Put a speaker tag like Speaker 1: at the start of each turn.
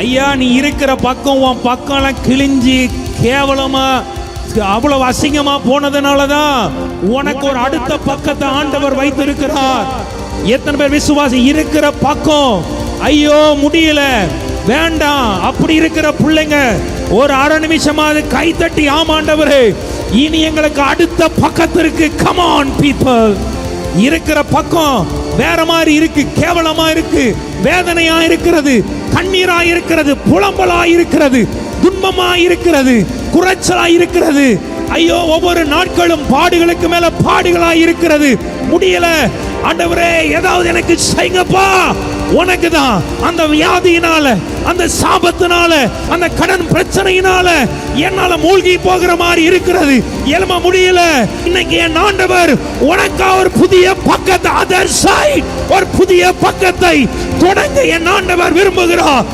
Speaker 1: ஐயா, நீ இருக்கிற பக்கம் உன் பக்கம்லாம் கிழிஞ்சி கேவலமா அவ்வளவு அசிங்கமா போனதுனாலதான் உனக்கு ஒரு அடுத்த பக்கத்தை ஆண்டவர் வைத்திருக்கிறார். எத்தனை பேர் விசுவாசி இருக்கிற பக்கம் ஐயோ முடியல வேண்டாம் அப்படி இருக்கிற பிள்ளைங்க ஒரு அரை நிமிஷமாவது கை தட்டி ஆமாண்டவரே இனி எங்களுக்கு அடுத்த பக்கத்திற்கு come on people. இருக்கிற பக்கம் வேற மாதிரி இருக்கு, கேவலமா இருக்கு, வேதனையா இருக்கிறது, கண்ணீரா இருக்கிறது, புலம்பலா இருக்கிறது, துன்பமா இருக்கிறது, குறைச்சலா இருக்கிறது. ஐயோ ஒவ்வொரு நாட்களும் பாடுகளுக்கு மேல பாடுகளா இருக்கிறது, முடியல ஆண்டவரே ஏதாவது எனக்கு செய்யுங்கப்பா. உனக்கு தான் அந்த வியாதியினால, அந்த சாபத்தினால, அந்த கடன் பிரச்சனையினால என்னால மூழ்கி போகிற மாதிரி இருக்கிறது, எழும முடியல. இன்னைக்கு என் ஆண்டவர் உனக்கு ஒரு புதிய பக்கத்தை, அதர் சைடு ஒரு புதிய பக்கத்தை தொடங்க என் ஆண்டவர் விரும்புகிறார்.